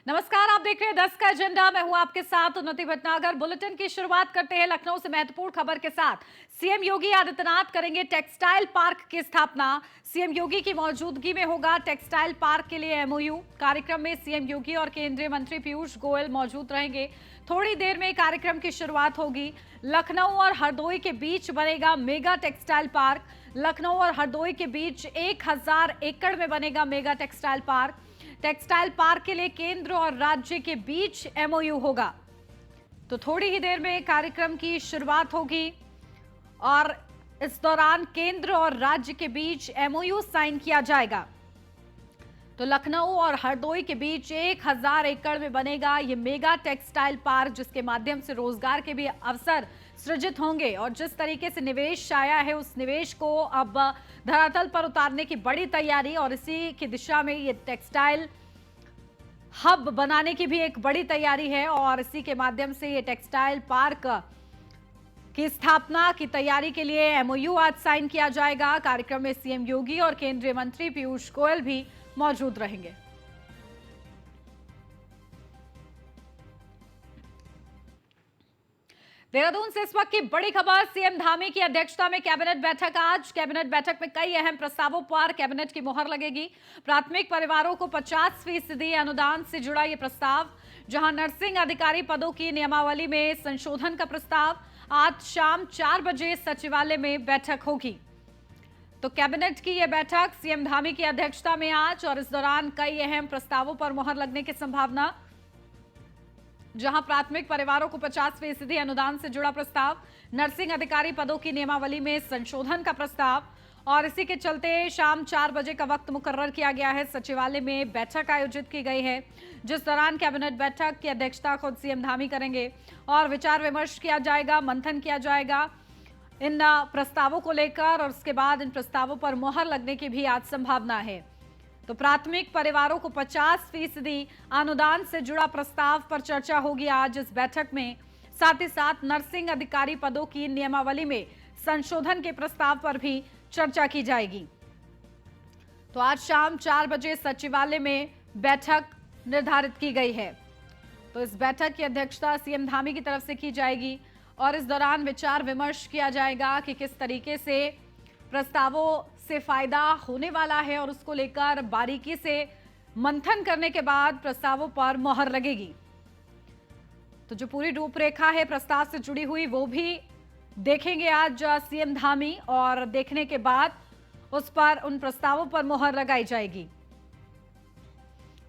नमस्कार, आप देख रहे हैं 10 का एजेंडा। मैं हूं आपके साथ उन्नति भटनागर। बुलेटिन की शुरुआत करते हैं लखनऊ से महत्वपूर्ण खबर के साथ। सीएम योगी आदित्यनाथ करेंगे टेक्सटाइल पार्क की स्थापना। सीएम योगी की मौजूदगी में होगा टेक्सटाइल पार्क के लिए एमओयू। कार्यक्रम में सीएम योगी और केंद्रीय मंत्री पीयूष गोयल मौजूद रहेंगे। थोड़ी देर में कार्यक्रम की शुरुआत होगी। लखनऊ और हरदोई के बीच बनेगा मेगा टेक्सटाइल पार्क। लखनऊ और हरदोई के बीच 1000 एकड़ में बनेगा mega textile park. Textile park के लिए केंद्र और राज्य के बीच एमओयू होगा। तो थोड़ी ही देर में कार्यक्रम की शुरुआत होगी और इस दौरान केंद्र और राज्य के बीच एमओयू साइन किया जाएगा। तो लखनऊ और हरदोई के बीच 1000 एकड़ में बनेगा ये मेगा टेक्सटाइल पार्क, जिसके माध्यम से रोजगार के भी अवसर सृजित होंगे। और जिस तरीके से निवेश आया है, उस निवेश को अब धरातल पर उतारने की बड़ी तैयारी और इसी की दिशा में ये टेक्सटाइल हब बनाने की भी एक बड़ी तैयारी है। और इसी के माध्यम से ये टेक्सटाइल पार्क की स्थापना की तैयारी के लिए एमओयू आज साइन किया जाएगा। कार्यक्रम में सीएम योगी और केंद्रीय मंत्री पीयूष गोयल भी मौजूद रहेंगे। देहरादून से इस वक्त की बड़ी खबर। सीएम धामी की अध्यक्षता में कैबिनेट बैठक आज। कैबिनेट बैठक में कई अहम प्रस्तावों पर कैबिनेट की मोहर लगेगी। प्राथमिक परिवारों को 50% अनुदान से जुड़ा यह प्रस्ताव, जहां नर्सिंग अधिकारी पदों की नियमावली में संशोधन का प्रस्ताव। आज शाम 4 बजे सचिवालय में बैठक होगी। तो कैबिनेट की यह बैठक सीएम धामी की अध्यक्षता में आज, और इस दौरान कई अहम प्रस्तावों पर मोहर लगने की संभावना, जहां प्राथमिक परिवारों को 50% अनुदान से जुड़ा प्रस्ताव, नर्सिंग अधिकारी पदों की नियमावली में संशोधन का प्रस्ताव। और इसी के चलते शाम 4 बजे का वक्त मुकर्रर किया गया है। सचिवालय में बैठक आयोजित की गई है, जिस दौरान कैबिनेट बैठक की अध्यक्षता खुद सीएम धामी करेंगे और विचार विमर्श किया जाएगा, मंथन किया जाएगा इन प्रस्तावों को लेकर, और उसके बाद इन प्रस्तावों पर मोहर लगने की भी आज संभावना है। तो प्राथमिक परिवारों को 50% अनुदान से जुड़ा प्रस्ताव पर चर्चा होगी आज इस बैठक में। साथ ही साथ नर्सिंग अधिकारी पदों की नियमावली में संशोधन के प्रस्ताव पर भी चर्चा की जाएगी। तो आज शाम 4 बजे सचिवालय में बैठक निर्धारित की गई है। तो इस बैठक की अध्यक्षता सीएम धामी की तरफ से की जाएगी और इस दौरान विचार विमर्श किया जाएगा कि किस तरीके से प्रस्तावों से फायदा होने वाला है, और उसको लेकर बारीकी से मंथन करने के बाद प्रस्तावों पर मोहर लगेगी। तो जो पूरी रूपरेखा है प्रस्ताव से जुड़ी हुई, वो भी देखेंगे आज सीएम धामी, और देखने के बाद उस पर उन प्रस्तावों पर मोहर लगाई जाएगी।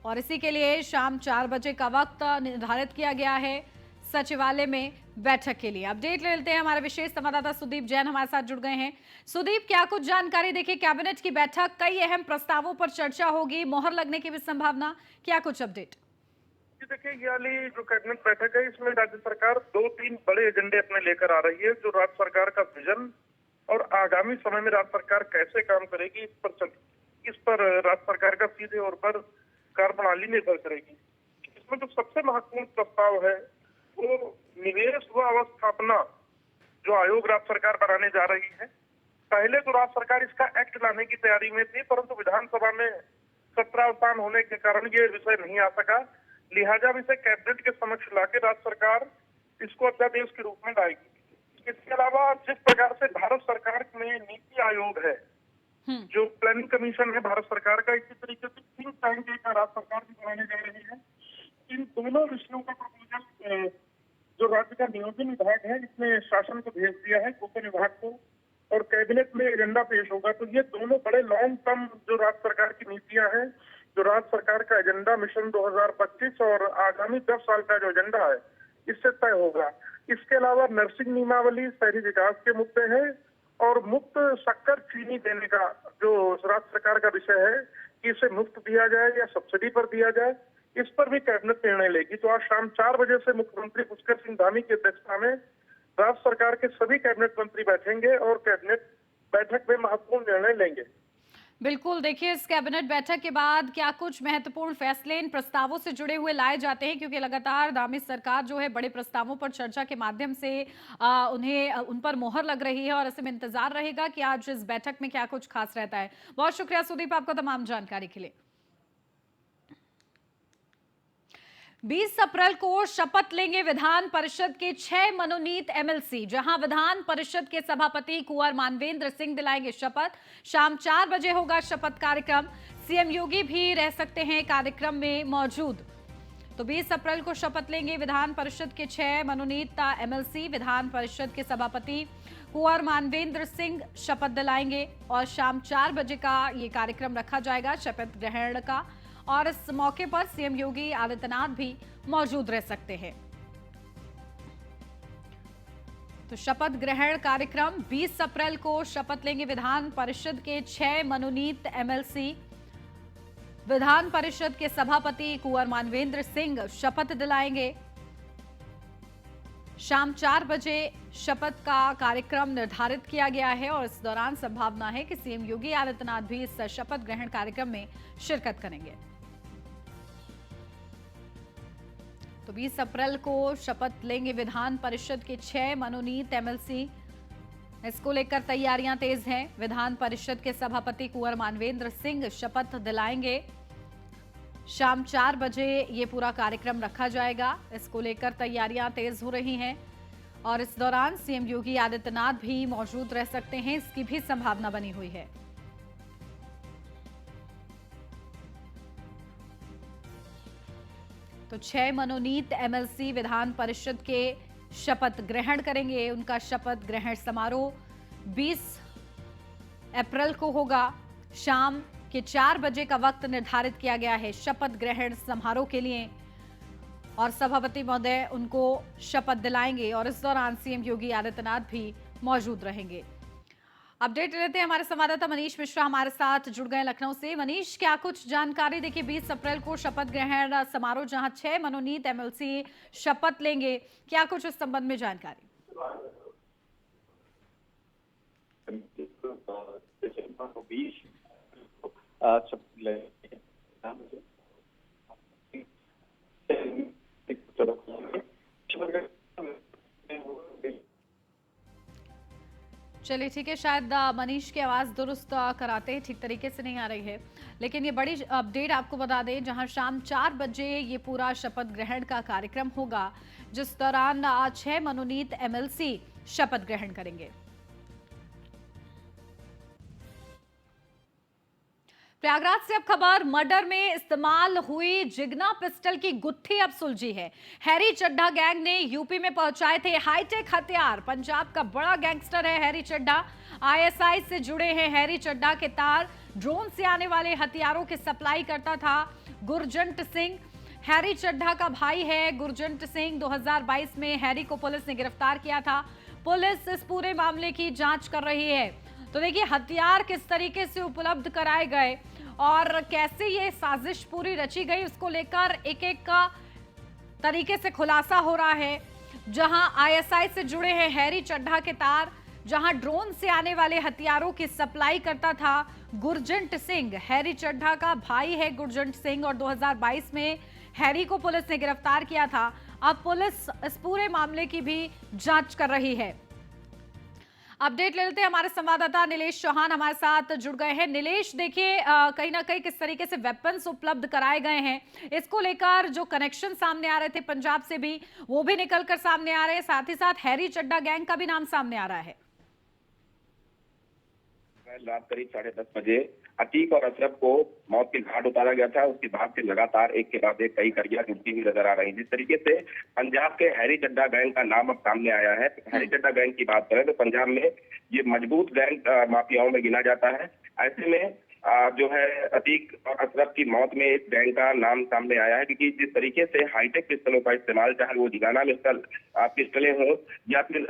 और इसी के लिए शाम 4 बजे का वक्त निर्धारित किया गया है सचिवालय में बैठक के लिए। अपडेट ले लेते हैं, हमारे विशेष संवाददाता सुदीप जैन हमारे साथ जुड़ गए हैं। सुदीप, क्या कुछ जानकारी? देखिए, कैबिनेट की बैठक, कई अहम प्रस्तावों पर चर्चा होगी, मोहर लगने की भी संभावना, क्या कुछ अपडेट? देखिए, ये वाली जो कैबिनेट बैठक है, इसमें राज्य सरकार 2-3 बड़े एजेंडे अपने लेकर आ रही है। जो राज्य सरकार का विजन और आगामी समय में राज्य सरकार कैसे काम करेगी, इस पर राज्य सरकार का सीधे और पर कार्यप्रणाली निर्भर करेगी। इसमें जो सबसे महत्वपूर्ण प्रस्ताव है वो निवेश व अवस्थापना जो आयोग राज्य सरकार बनाने जा रही है। पहले तो राज्य सरकार इसका एक्ट लाने की तैयारी में थी, परंतु विधानसभा में सत्रावसान होने के कारण ये विषय नहीं आ सका। लिहाजा इसे कैबिनेट के समक्ष लाकर राज्य सरकार इसको अध्यादेश के रूप में लाएगी। इसके अलावा जिस प्रकार से भारत सरकार में नीति आयोग है, जो प्लानिंग कमीशन है भारत सरकार का, इसी तरीके से थिंक टैंक एक राज्य सरकार भी बनाने जा रही है। इन दोनों विषयों का प्रपोजल जो राज्य का नियोजन विभाग है, इसने शासन को भेज दिया है, गोपन विभाग को, और कैबिनेट में एजेंडा पेश होगा। तो ये दोनों बड़े लॉन्ग टर्म जो राज्य सरकार की नीतियां हैं, जो राज्य सरकार का एजेंडा मिशन 2025 और आगामी 10 साल का जो एजेंडा है, इससे तय होगा। इसके अलावा नर्सिंग नियमावली, शहरी विकास के मुद्दे हैं, और मुफ्त शक्कर चीनी देने का जो राज्य सरकार का विषय है कि इसे मुफ्त दिया जाए या सब्सिडी पर दिया जाए, इस पर भी कैबिनेट निर्णय लेगी। तो आज शाम 4 बजे से मुख्यमंत्री पुष्कर सिंह धामी की अध्यक्षता में राज्य सरकार के सभी कैबिनेट मंत्री बैठेंगे और कैबिनेट बैठक में महत्वपूर्ण निर्णय लेंगे। बिल्कुल, देखिए, इस कैबिनेट बैठक के बाद क्या कुछ महत्वपूर्ण फैसले इन प्रस्तावों से जुड़े हुए लाए जाते हैं, क्योंकि लगातार धामी सरकार जो है बड़े प्रस्तावों पर चर्चा के माध्यम से उन्हें उन पर मोहर लग रही है, और ऐसे में इंतजार रहेगा कि आज इस बैठक में क्या कुछ खास रहता है। बहुत शुक्रिया सुदीप आपका तमाम जानकारी के लिए। 20 अप्रैल को शपथ लेंगे विधान परिषद के 6 मनोनीत एमएलसी, जहां विधान परिषद के सभापति कुंवर मानवेंद्र सिंह दिलाएंगे शपथ। शाम 4 बजे होगा शपथ कार्यक्रम। सीएम योगी भी रह सकते हैं कार्यक्रम में मौजूद। तो 20 अप्रैल को शपथ लेंगे विधान परिषद के 6 मनोनीत एमएलसी। विधान परिषद के सभापति कुंवर मानवेंद्र सिंह शपथ दिलाएंगे और शाम 4 बजे का ये कार्यक्रम रखा जाएगा शपथ ग्रहण का। और इस मौके पर सीएम योगी आदित्यनाथ भी मौजूद रह सकते हैं। तो शपथ ग्रहण कार्यक्रम 20 अप्रैल को शपथ लेंगे विधान परिषद के 6 मनोनीत एमएलसी। विधान परिषद के सभापति कुंवर मानवेंद्र सिंह शपथ दिलाएंगे। शाम 4 बजे शपथ का कार्यक्रम निर्धारित किया गया है और इस दौरान संभावना है कि सीएम योगी आदित्यनाथ भी इस शपथ ग्रहण कार्यक्रम में शिरकत करेंगे। तो 20 अप्रैल को शपथ लेंगे विधान परिषद के 6 मनोनीत एमएलसी। इसको लेकर तैयारियां तेज हैं। विधान परिषद के सभापति कुंवर मानवेंद्र सिंह शपथ दिलाएंगे। शाम 4 बजे ये पूरा कार्यक्रम रखा जाएगा। इसको लेकर तैयारियां तेज हो रही हैं और इस दौरान सीएम योगी आदित्यनाथ भी मौजूद रह सकते हैं, इसकी भी संभावना बनी हुई है। तो 6 मनोनीत एमएलसी विधान परिषद के शपथ ग्रहण करेंगे। उनका शपथ ग्रहण समारोह 20 अप्रैल को होगा। शाम के 4 बजे का वक्त निर्धारित किया गया है शपथ ग्रहण समारोह के लिए और सभापति महोदय उनको शपथ दिलाएंगे और इस दौरान सीएम योगी आदित्यनाथ भी मौजूद रहेंगे। अपडेट लेते हैं, हमारे संवाददाता मनीष मिश्रा हमारे साथ जुड़ गए लखनऊ से। मनीष, क्या कुछ जानकारी? देखिए 20 अप्रैल को शपथ ग्रहण समारोह जहां 6 मनोनीत एमएलसी शपथ लेंगे, क्या कुछ इस संबंध में जानकारी? चलिए ठीक है, शायद मनीष की आवाज़ दुरुस्त कराते हैं, ठीक तरीके से नहीं आ रही है, लेकिन ये बड़ी अपडेट आपको बता दें जहां शाम 4 बजे ये पूरा शपथ ग्रहण का कार्यक्रम होगा, जिस दौरान 6 मनोनीत एमएलसी शपथ ग्रहण करेंगे। प्रयागराज से अब खबर, मर्डर में इस्तेमाल हुई जिगना पिस्टल की गुत्थी अब सुलझी है। हैरी चड्ढा गैंग ने यूपी में पहुंचाए थे हाईटेक हथियार। पंजाब का बड़ा गैंगस्टर है हैरी चड्ढा। आईएसआई से जुड़े हैं हैरी चड्ढा के तार। ड्रोन से आने वाले हथियारों की सप्लाई करता था गुरजंट सिंह। हैरी चड्ढा का भाई है गुरजंट सिंह। 2022 में हैरी को पुलिस ने गिरफ्तार किया था। पुलिस इस पूरे मामले की जांच कर रही है। तो देखिए हथियार किस तरीके से उपलब्ध कराए गए और कैसे ये साजिश पूरी रची गई, उसको लेकर एक एक का तरीके से खुलासा हो रहा है। जहां आईएसआई से जुड़े हैं हैरी चड्ढा के तार, जहां ड्रोन से आने वाले हथियारों की सप्लाई करता था गुरजंट सिंह। हैरी चड्ढा का भाई है गुरजंट सिंह और 2022 में हैरी को पुलिस ने गिरफ्तार किया था। अब पुलिस इस पूरे मामले की भी जांच कर रही है। अपडेट ले लेते हैं, हमारे संवाददाता नीलेश चौहान हमारे साथ जुड़ गए हैं। नीलेश, देखिए कहीं ना कहीं किस तरीके से वेपन्स उपलब्ध कराए गए हैं, इसको लेकर जो कनेक्शन सामने आ रहे थे पंजाब से भी, वो भी निकलकर सामने आ रहे हैं। साथ ही साथ हैरी चड्ढा गैंग का भी नाम सामने आ रहा है। रात करीब 10:30 बजे अतीक और अशरफ को मौत के घाट उतारा गया था। उसके बाद से लगातार एक के बाद एक कई कड़ियां जुड़ती हुई नजर आ रही। जिस तरीके से पंजाब के हैरी चड्ढा गैंग का नाम अब सामने आया है, हैरी चड्ढा गैंग की बात करें तो पंजाब में ये मजबूत गैंग माफियाओं में गिना जाता है। ऐसे में जो है अतीक और अशरफ की मौत में इस गैंग का नाम सामने आया है, क्योंकि जिस तरीके से हाईटेक पिस्टलों का इस्तेमाल, चाहे वो जिगाना पिस्टलें हो या फिर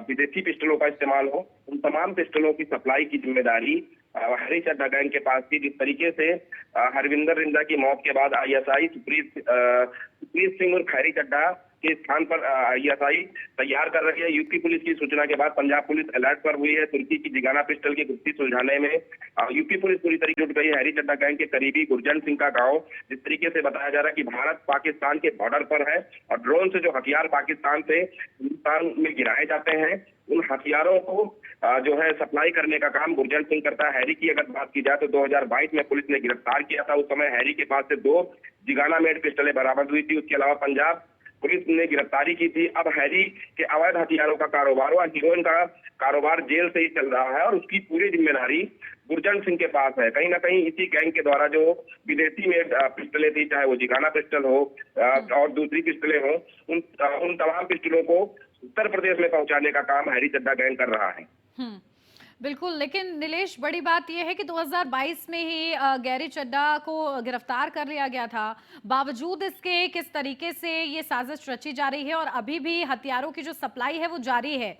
विदेशी पिस्टलों का इस्तेमाल हो, उन तमाम पिस्टलों की सप्लाई की जिम्मेदारी हैरी चड्ढा गैंग के पास थी। जिस तरीके से हरविंदर रिंदा की मौत के बाद आईएसआई सुप्रीत सिंह और हैरी चड्ढा के स्थान पर आईएसआई तैयार कर रही है। यूपी पुलिस की सूचना के बाद पंजाब पुलिस अलर्ट पर हुई है। तुर्की की जिगाना पिस्टल की गुत्थी सुलझाने में यूपी पुलिस पूरी तरीके जुट गई है। हैरी चड्ढा गैंग के करीबी गुरजंट सिंह का गांव, जिस तरीके से बताया जा रहा है कि भारत पाकिस्तान के बॉर्डर पर है और ड्रोन से जो हथियार पाकिस्तान से हिंदुस्तान में गिराए जाते हैं उन हथियारों को जो है सप्लाई करने का काम गुरजंट सिंह करता है। हैरी की अगर बात की जाए तो 2022 में पुलिस ने गिरफ्तार किया था। उस समय हैरी के पास से 2 जिगाना मेड पिस्टलें बरामद हुई थी। उसके अलावा पंजाब पुलिस ने गिरफ्तारी की थी। अब हैरी के अवैध हथियारों का कारोबार और हीरोइन का कारोबार जेल से ही चल रहा है और उसकी पूरी जिम्मेदारी गुरजंट सिंह के पास है। कहीं ना कहीं इसी गैंग के द्वारा जो विदेशी में पिस्टलें थी, चाहे वो जिगाना पिस्टल हो और दूसरी पिस्टलें हो, उन तमाम पिस्टलों को उत्तर प्रदेश में पहुंचाने का काम हैरी चड्ढा गैंग कर रहा है। बिल्कुल, लेकिन नीलेश, बड़ी बात यह है कि 2022 में ही गैरी चड्ढा को गिरफ्तार कर लिया गया था। बावजूद इसके किस तरीके से ये साजिश रची जा रही है और अभी भी हथियारों की जो सप्लाई है वो जारी है,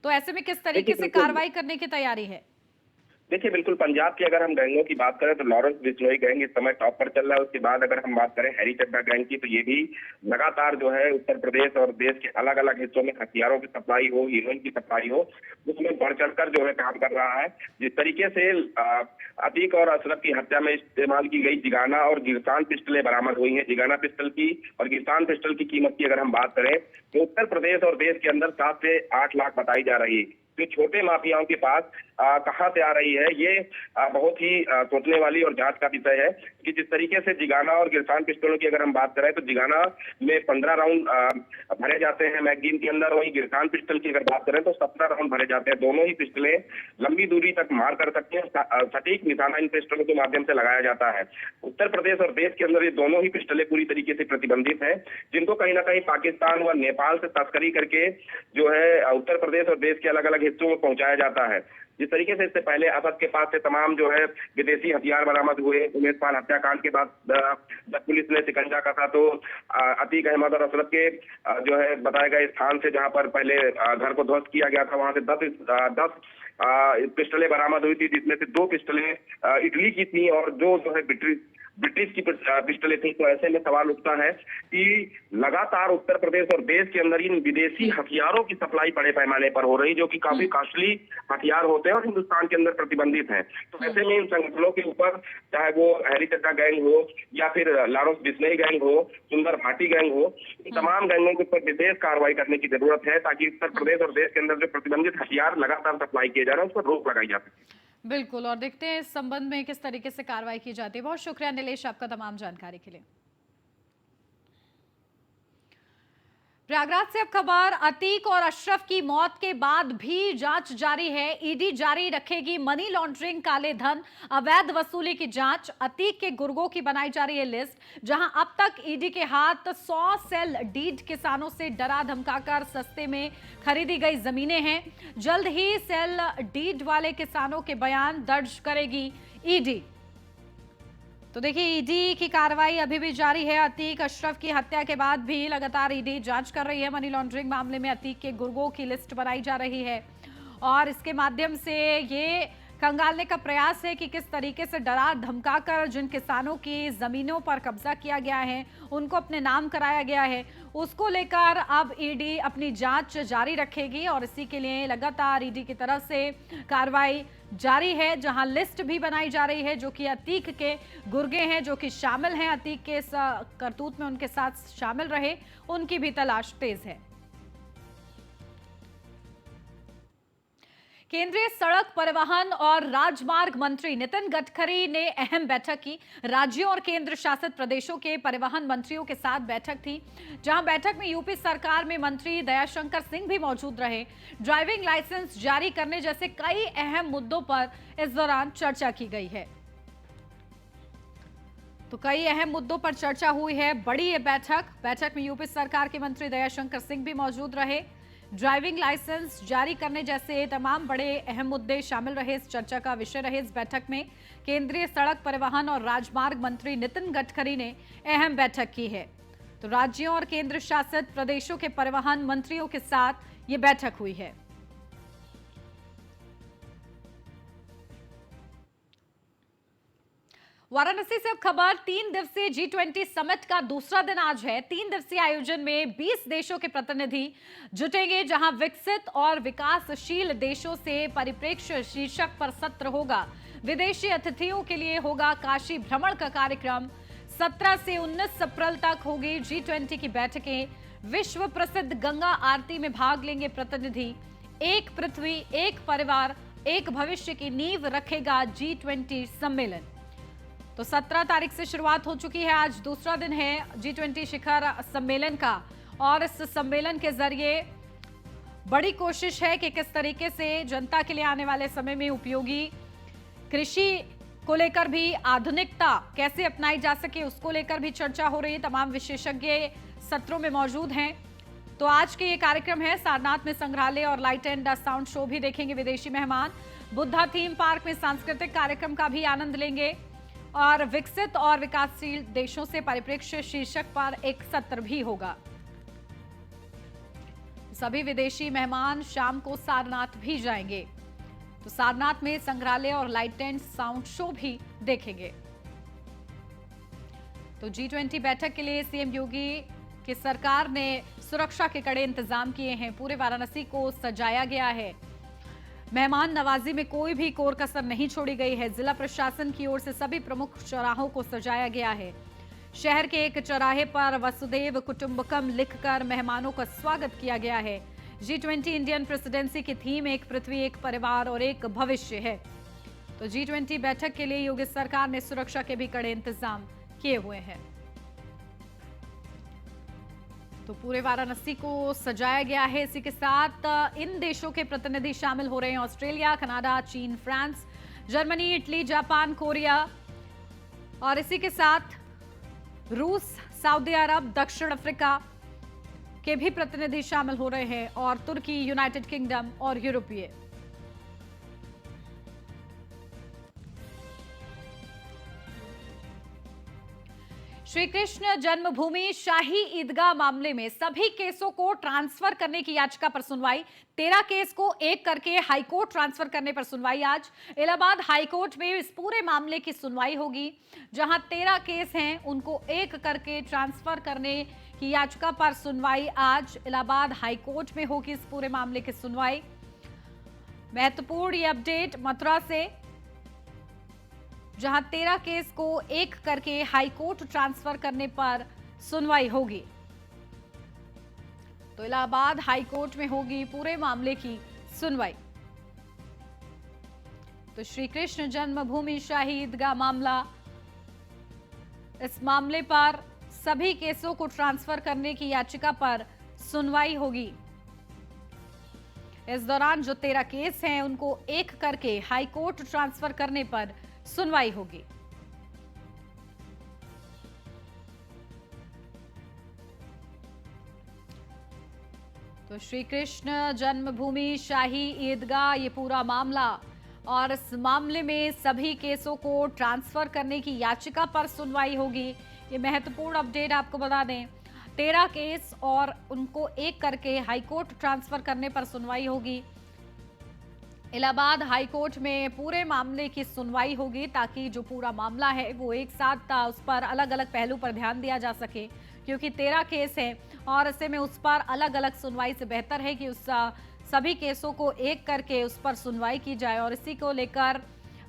तो ऐसे में किस तरीके से कार्रवाई करने की तैयारी है? देखिए, बिल्कुल पंजाब की अगर हम गैंगों की बात करें तो लॉरेंस बिश्नोई गैंग इस समय टॉप पर चल रहा है। उसके बाद अगर हम बात करें हैरी चड्ढा गैंग की, तो ये भी लगातार जो है उत्तर प्रदेश और देश के अलग अलग हिस्सों में हथियारों की सप्लाई हो, हीरोइन की सप्लाई हो, उसमें बढ़ चढ़कर जो है काम कर रहा है। जिस तरीके से अतीक और अशरफ की हत्या में इस्तेमाल की गई जिगाना और गिरसान पिस्टलें बरामद हुई हैं। जिगाना पिस्टल की और गिरसान पिस्टल की कीमत की अगर हम बात करें तो उत्तर प्रदेश और देश के अंदर 7 से 8 लाख बताई जा रही है। जो छोटे माफियाओं के पास कहां से आ रही है, ये बहुत ही सोचने वाली और जांच का विषय है कि जिस तरीके से जिगाना और गिरसान पिस्टलों की अगर हम बात करें तो जिगाना में 15 राउंड भरे जाते हैं मैगजीन के अंदर, वहीं गिरसान पिस्टल की अगर बात करें तो 17 राउंड भरे जाते हैं। दोनों ही पिस्टलें लंबी दूरी तक मार कर सकती हैं। सटीक निशाना इन पिस्टलों के माध्यम से लगाया जाता है। उत्तर प्रदेश और देश के अंदर ये दोनों ही पिस्टलें पूरी तरीके से प्रतिबंधित है, जिनको कहीं ना कहीं पाकिस्तान व नेपाल से तस्करी करके जो है उत्तर प्रदेश और देश के अलग अलग हिस्सों में पहुंचाया जाता है। जिस तरीके से इससे पहले असद के पास से तमाम जो है विदेशी हथियार बरामद हुए। उमेश पाल हत्याकांड के बाद जब पुलिस ने शिकंजा कसा तो अतीक अहमद और अशरफ के जो है बताए गए स्थान से, जहां पर पहले घर को ध्वस्त किया गया था, वहां से 10 पिस्टलें बरामद हुई थी, जिसमें से 2 पिस्टलें इटली की थी और जो है ब्रिटिश की पिस्टलें थी। तो ऐसे में सवाल उठता है कि लगातार उत्तर प्रदेश और देश के अंदर इन विदेशी हथियारों की सप्लाई बड़े पैमाने पर हो रही, जो कि काफी कॉस्टली हथियार होते हैं और हिंदुस्तान के अंदर प्रतिबंधित है। तो ऐसे में इन संगठनों के ऊपर, चाहे वो हैरी चड्ढा गैंग हो या फिर लॉरेंस बिश्नोई गैंग हो, सुंदर भाटी गैंग हो, इन तमाम गैंगों के ऊपर विशेष कार्रवाई करने की जरूरत है, ताकि उत्तर प्रदेश और देश के अंदर जो प्रतिबंधित हथियार लगातार सप्लाई किए जा रहे हैं उस पर रोक लगाई जा सके। बिल्कुल, और देखते हैं इस संबंध में किस तरीके से कार्रवाई की जाती है। बहुत शुक्रिया नीलेश आपका तमाम जानकारी के लिए। प्रयागराज से अब खबर, अतीक और अशरफ की मौत के बाद भी जांच जारी है। ईडी जारी रखेगी मनी लॉन्ड्रिंग, काले धन, अवैध वसूली की जांच। अतीक के गुर्गों की बनाई जा रही है लिस्ट, जहां अब तक ईडी के हाथ 100 सेल डीड किसानों से डरा धमकाकर सस्ते में खरीदी गई जमीनें हैं। जल्द ही सेल डीड वाले किसानों के बयान दर्ज करेगी ईडी। तो देखिए, ईडी की कार्रवाई अभी भी जारी है। अतीक अशरफ की हत्या के बाद भी लगातार ईडी जांच कर रही है। मनी लॉन्ड्रिंग मामले में अतीक के गुर्गों की लिस्ट बनाई जा रही है और इसके माध्यम से ये खंगालने का प्रयास है कि किस तरीके से डरा धमकाकर जिन किसानों की जमीनों पर कब्जा किया गया है, उनको अपने नाम कराया गया है, उसको लेकर अब ईडी अपनी जांच जारी रखेगी और इसी के लिए लगातार ईडी की तरफ से कार्रवाई जारी है, जहां लिस्ट भी बनाई जा रही है जो कि अतीक के गुर्गे हैं, जो कि शामिल हैं, अतीक के करतूत में उनके साथ शामिल रहे, उनकी भी तलाश तेज है। केंद्रीय सड़क परिवहन और राजमार्ग मंत्री नितिन गडकरी ने अहम बैठक की। राज्यों और केंद्र शासित प्रदेशों के परिवहन मंत्रियों के साथ बैठक थी, जहां बैठक में यूपी सरकार में मंत्री दयाशंकर सिंह भी मौजूद रहे। ड्राइविंग लाइसेंस जारी करने जैसे कई अहम मुद्दों पर इस दौरान चर्चा की गई है। तो कई अहम मुद्दों पर चर्चा हुई है। बड़ी ये बैठक में यूपी सरकार के मंत्री दयाशंकर सिंह भी मौजूद रहे। ड्राइविंग लाइसेंस जारी करने जैसे तमाम बड़े अहम मुद्दे शामिल रहे, इस चर्चा का विषय रहे। इस बैठक में केंद्रीय सड़क परिवहन और राजमार्ग मंत्री नितिन गडकरी ने अहम बैठक की है। तो राज्यों और केंद्र शासित प्रदेशों के परिवहन मंत्रियों के साथ ये बैठक हुई है। वाराणसी से अब खबर, 3 दिवसीय G20 समिट का दूसरा दिन आज है। 3 दिवसीय आयोजन में 20 देशों के प्रतिनिधि जुटेंगे, जहां विकसित और विकासशील देशों से परिप्रेक्ष्य शीर्षक पर सत्र होगा। विदेशी अतिथियों के लिए होगा काशी भ्रमण का कार्यक्रम। 17 से 19 अप्रैल तक होगी G20 की बैठकें। विश्व प्रसिद्ध गंगा आरती में भाग लेंगे प्रतिनिधि। एक पृथ्वी, एक परिवार, एक भविष्य की नींव रखेगा G20 सम्मेलन। तो 17 तारीख से शुरुआत हो चुकी है, आज दूसरा दिन है G20 शिखर सम्मेलन का और इस सम्मेलन के जरिए बड़ी कोशिश है कि किस तरीके से जनता के लिए आने वाले समय में उपयोगी कृषि को लेकर भी आधुनिकता कैसे अपनाई जा सके, उसको लेकर भी चर्चा हो रही है। तमाम विशेषज्ञ सत्रों में मौजूद हैं। तो आज के ये कार्यक्रम है, सारनाथ में संग्रहालय और लाइट एंड साउंड शो भी देखेंगे विदेशी मेहमान। बुद्धा थीम पार्क में सांस्कृतिक कार्यक्रम का भी आनंद लेंगे और विकसित और विकासशील देशों से परिप्रेक्ष्य शीर्षक पर एक सत्र भी होगा। सभी विदेशी मेहमान शाम को सारनाथ भी जाएंगे, तो सारनाथ में संग्रहालय और लाइट एंड साउंड शो भी देखेंगे। तो G20 बैठक के लिए सीएम योगी की सरकार ने सुरक्षा के कड़े इंतजाम किए हैं। पूरे वाराणसी को सजाया गया है। मेहमान नवाजी में कोई भी कोर कसर नहीं छोड़ी गई है। जिला प्रशासन की ओर से सभी प्रमुख चौराहों को सजाया गया है। शहर के एक चौराहे पर वसुदेव कुटुंबकम लिखकर मेहमानों का स्वागत किया गया है। G20 इंडियन प्रेसिडेंसी की थीम एक पृथ्वी, एक परिवार और एक भविष्य है। तो G20 बैठक के लिए योगी सरकार ने सुरक्षा के भी कड़े इंतजाम किए हुए हैं। तो पूरे वाराणसी को सजाया गया है। इसी के साथ इन देशों के प्रतिनिधि शामिल हो रहे हैं, ऑस्ट्रेलिया, कनाडा, चीन, France, Germany, Italy, Japan, Korea और इसी के साथ रूस, सऊदी अरब, दक्षिण अफ्रीका के भी प्रतिनिधि शामिल हो रहे हैं और तुर्की, यूनाइटेड किंगडम और यूरोपीय। श्री कृष्ण जन्मभूमि शाही ईदगाह मामले में सभी केसों को ट्रांसफर करने की याचिका पर सुनवाई। 13 केस को एक करके हाईकोर्ट ट्रांसफर करने पर सुनवाई आज इलाहाबाद हाईकोर्ट में इस पूरे मामले की सुनवाई होगी। जहां 13 केस हैं उनको एक करके ट्रांसफर करने की याचिका पर सुनवाई आज इलाहाबाद हाईकोर्ट में होगी। इस पूरे मामले की सुनवाई। महत्वपूर्ण ये अपडेट मथुरा से, जहां 13 केस को एक करके हाईकोर्ट ट्रांसफर करने पर सुनवाई होगी। तो इलाहाबाद हाईकोर्ट में होगी पूरे मामले की सुनवाई। तो श्री कृष्ण जन्मभूमि शाही ईदगाह मामला, इस मामले पर सभी केसों को ट्रांसफर करने की याचिका पर सुनवाई होगी। इस दौरान जो 13 केस हैं उनको एक करके हाईकोर्ट ट्रांसफर करने पर सुनवाई होगी। तो श्री कृष्ण जन्मभूमि शाही ईदगाह ये पूरा मामला और इस मामले में सभी केसों को ट्रांसफर करने की याचिका पर सुनवाई होगी। ये महत्वपूर्ण अपडेट आपको बता दें, 13 केस और उनको एक करके हाईकोर्ट ट्रांसफर करने पर सुनवाई होगी। इलाहाबाद हाईकोर्ट में पूरे मामले की सुनवाई होगी ताकि जो पूरा मामला है वो एक साथ उस पर अलग अलग पहलू पर ध्यान दिया जा सके, क्योंकि 13 केस है और ऐसे में उस पर अलग अलग सुनवाई से बेहतर है कि उस सभी केसों को एक करके उस पर सुनवाई की जाए। और इसी को लेकर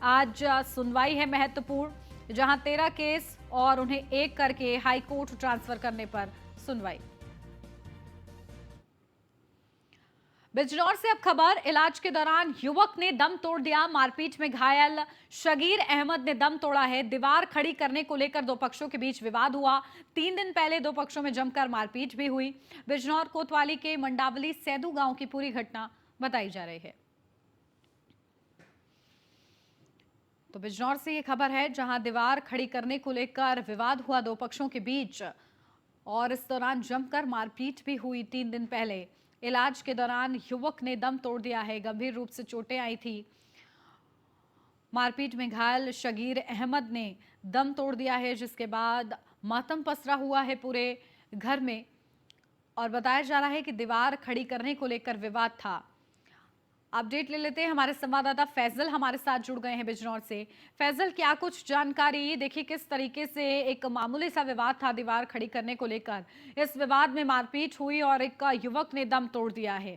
आज सुनवाई है महत्वपूर्ण, जहां 13 केस और उन्हें एक करके हाईकोर्ट ट्रांसफर करने पर सुनवाई। बिजनौर से अब खबर, इलाज के दौरान युवक ने दम तोड़ दिया। मारपीट में घायल शगीर अहमद ने दम तोड़ा है। दीवार खड़ी करने को लेकर दो पक्षों के बीच विवाद हुआ। 3 दिन पहले दो पक्षों में जमकर मारपीट भी हुई। बिजनौर कोतवाली के मंडावली सैदू गांव की पूरी घटना बताई जा रही है। तो बिजनौर से ये खबर है, जहां दीवार खड़ी करने को लेकर विवाद हुआ दो पक्षों के बीच और इस दौरान जमकर मारपीट भी हुई। 3 दिन पहले इलाज के दौरान युवक ने दम तोड़ दिया है। गंभीर रूप से चोटें आई थी। मारपीट में घायल शगीर अहमद ने दम तोड़ दिया है, जिसके बाद मातम पसरा हुआ है पूरे घर में और बताया जा रहा है कि दीवार खड़ी करने को लेकर विवाद था। अपडेट ले लेते हैं, हमारे संवाददाता फैजल हमारे साथ जुड़ गए हैं बिजनौर से। फैजल, क्या कुछ जानकारी? देखिए किस तरीके से एक मामूली सा विवाद था दीवार खड़ी करने को लेकर, इस विवाद में मारपीट हुई और एक युवक ने दम तोड़ दिया है।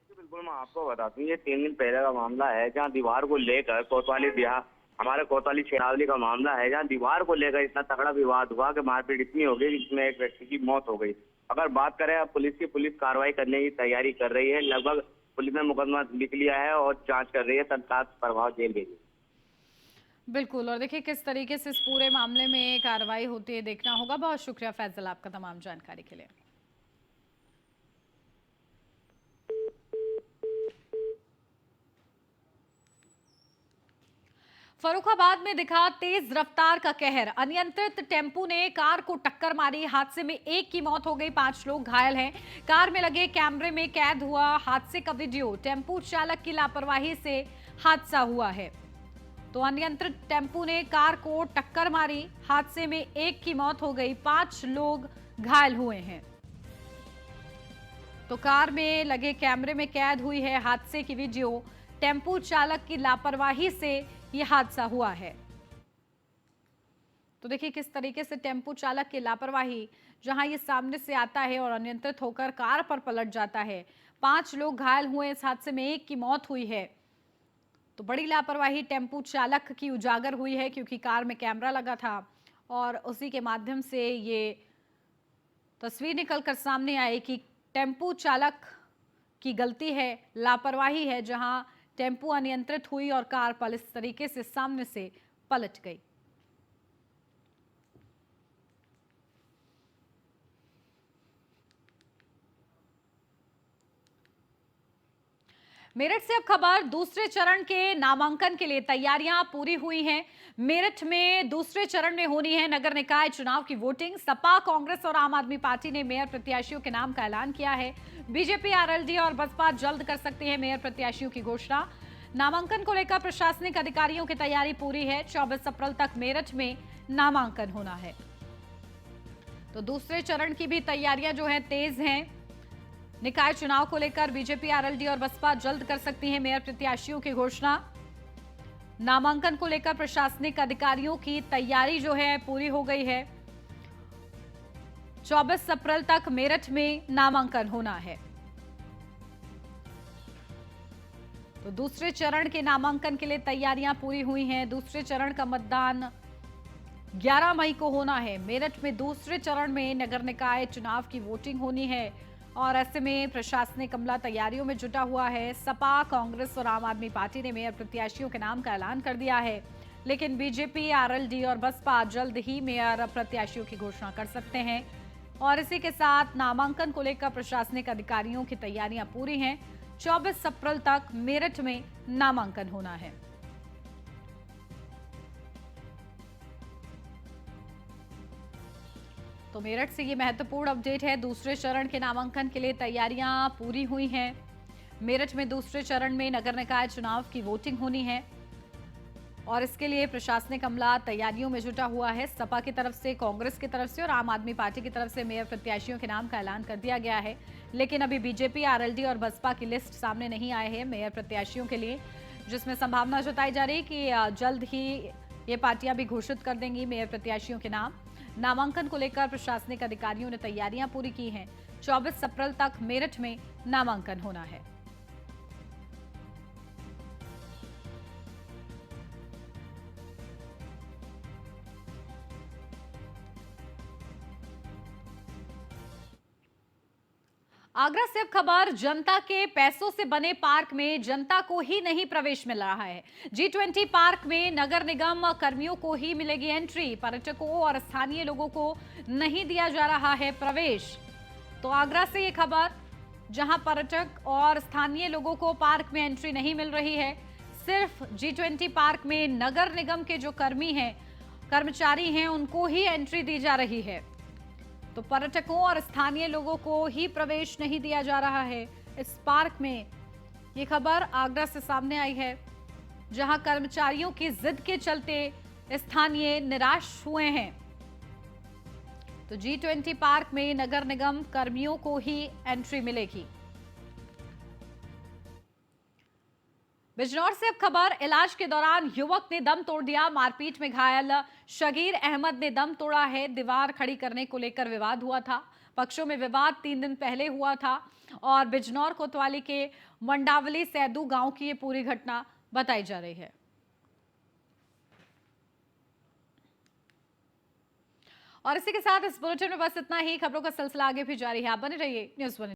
बिल्कुल, मैं आपको बताती हूँ, ये 3 दिन पहले का मामला है, जहाँ दीवार को लेकर कोतवाली बिहार हमारे कोतवाली शेरावली का मामला है, जहाँ दीवार को लेकर इतना तगड़ा विवाद हुआ कि मारपीट इतनी हो गई जिसमें एक व्यक्ति की मौत हो गई। अगर बात करें, अब पुलिस कार्रवाई करने की तैयारी कर रही है। लगभग पुलिस ने मुकदमा लिख लिया है और जांच कर रही है, तत्काल प्रभाव जेल भेजी। बिल्कुल, और देखिए किस तरीके से इस पूरे मामले में कार्रवाई होती है देखना होगा। बहुत शुक्रिया फैजल आपका तमाम जानकारी के लिए। फर्रुखाबाद में दिखा तेज रफ्तार का कहर। अनियंत्रित टेम्पू ने कार को टक्कर मारी। हादसे में एक की मौत हो गई, 5 लोग घायल हैं। कार में लगे कैमरे में कैद हुआ हादसे का वीडियो। टेम्पू चालक की लापरवाही से हादसा हुआ है। तो अनियंत्रित टेम्पू ने कार को टक्कर मारी। हादसे में एक की मौत हो गई, 5 लोग घायल हुए हैं। तो कार में लगे कैमरे में कैद हुई है हादसे की वीडियो। टेम्पू चालक की लापरवाही से यह हादसा हुआ है। तो देखिए किस तरीके से टेम्पू चालक की लापरवाही, जहां ये सामने से आता है और अनियंत्रित होकर कार पर पलट जाता है। 5 लोग घायल हुए इस हादसे में, एक की मौत हुई है। तो बड़ी लापरवाही टेम्पू चालक की उजागर हुई है, क्योंकि कार में कैमरा लगा था और उसी के माध्यम से ये तस्वीर निकलकर सामने आई कि टेम्पू चालक की गलती है, लापरवाही है, जहां टेम्पू अनियंत्रित हुई और कार पर इस तरीके से सामने से पलट गई। मेरठ से अब खबर, दूसरे चरण के नामांकन के लिए तैयारियां पूरी हुई हैं। मेरठ में दूसरे चरण में होनी है नगर निकाय चुनाव की वोटिंग। सपा, कांग्रेस और आम आदमी पार्टी ने मेयर प्रत्याशियों के नाम का ऐलान किया है। बीजेपी, आरएलडी और बसपा जल्द कर सकती है मेयर प्रत्याशियों की घोषणा। नामांकन को लेकर प्रशासनिक अधिकारियों की तैयारी पूरी है। 24 अप्रैल तक मेरठ में नामांकन होना है। तो दूसरे चरण की भी तैयारियां जो है तेज हैं। निकाय चुनाव को लेकर बीजेपी, आरएलडी और बसपा जल्द कर सकती है मेयर प्रत्याशियों की घोषणा। नामांकन को लेकर प्रशासनिक अधिकारियों की तैयारी जो है पूरी हो गई है। 24 अप्रैल तक मेरठ में नामांकन होना है। तो दूसरे चरण के नामांकन के लिए तैयारियां पूरी हुई हैं। दूसरे चरण का मतदान 11 मई को होना है। मेरठ में दूसरे चरण में नगर निकाय चुनाव की वोटिंग होनी है और ऐसे में प्रशासनिक अमला तैयारियों में जुटा हुआ है। सपा, कांग्रेस और आम आदमी पार्टी ने मेयर प्रत्याशियों के नाम का ऐलान कर दिया है, लेकिन बीजेपी, आरएलडी और बसपा जल्द ही मेयर प्रत्याशियों की घोषणा कर सकते हैं। और इसी के साथ नामांकन को लेकर प्रशासनिक अधिकारियों की तैयारियां पूरी हैं। 24 अप्रैल तक मेरठ में नामांकन होना है। तो मेरठ से ये महत्वपूर्ण अपडेट है। दूसरे चरण के नामांकन के लिए तैयारियां पूरी हुई हैं। मेरठ में दूसरे चरण में नगर निकाय चुनाव की वोटिंग होनी है और इसके लिए प्रशासनिक अमला तैयारियों में जुटा हुआ है। सपा की तरफ से, कांग्रेस की तरफ से और आम आदमी पार्टी की तरफ से मेयर प्रत्याशियों के नाम का ऐलान कर दिया गया है, लेकिन अभी बीजेपी, आरएलडी और बसपा की लिस्ट सामने नहीं आए हैं मेयर प्रत्याशियों के लिए, जिसमें संभावना जताई जा रही है कि जल्द ही ये पार्टियां भी घोषित कर देंगी मेयर प्रत्याशियों के नाम। नामांकन को लेकर प्रशासनिक अधिकारियों ने तैयारियां पूरी की हैं। 24 अप्रैल तक मेरठ में नामांकन होना है। आगरा से अब खबर, जनता के पैसों से बने पार्क में जनता को ही नहीं प्रवेश मिल रहा है। G20 पार्क में नगर निगम कर्मियों को ही मिलेगी एंट्री, पर्यटकों और स्थानीय लोगों को नहीं दिया जा रहा है प्रवेश। तो आगरा से ये खबर, जहां पर्यटक और स्थानीय लोगों को पार्क में एंट्री नहीं मिल रही है। सिर्फ G20 पार्क में नगर निगम के जो कर्मचारी हैं उनको ही एंट्री दी जा रही है। तो पर्यटकों और स्थानीय लोगों को ही प्रवेश नहीं दिया जा रहा है इस पार्क में। ये खबर आगरा से सामने आई है, जहां कर्मचारियों की जिद के चलते स्थानीय निराश हुए हैं। तो G20 पार्क में नगर निगम कर्मियों को ही एंट्री मिलेगी। बिजनौर से अब खबर, इलाज के दौरान युवक ने दम तोड़ दिया। मारपीट में घायल शगीर अहमद ने दम तोड़ा है। दीवार खड़ी करने को लेकर विवाद हुआ था। पक्षों में विवाद 3 दिन पहले हुआ था और बिजनौर कोतवाली के मंडावली सैदू गांव की ये पूरी घटना बताई जा रही है। और इसी के साथ इस बुलेटिन में बस इतना ही। खबरों का सिलसिला आगे भी जारी है। आप बने रहिए न्यूज़ 1।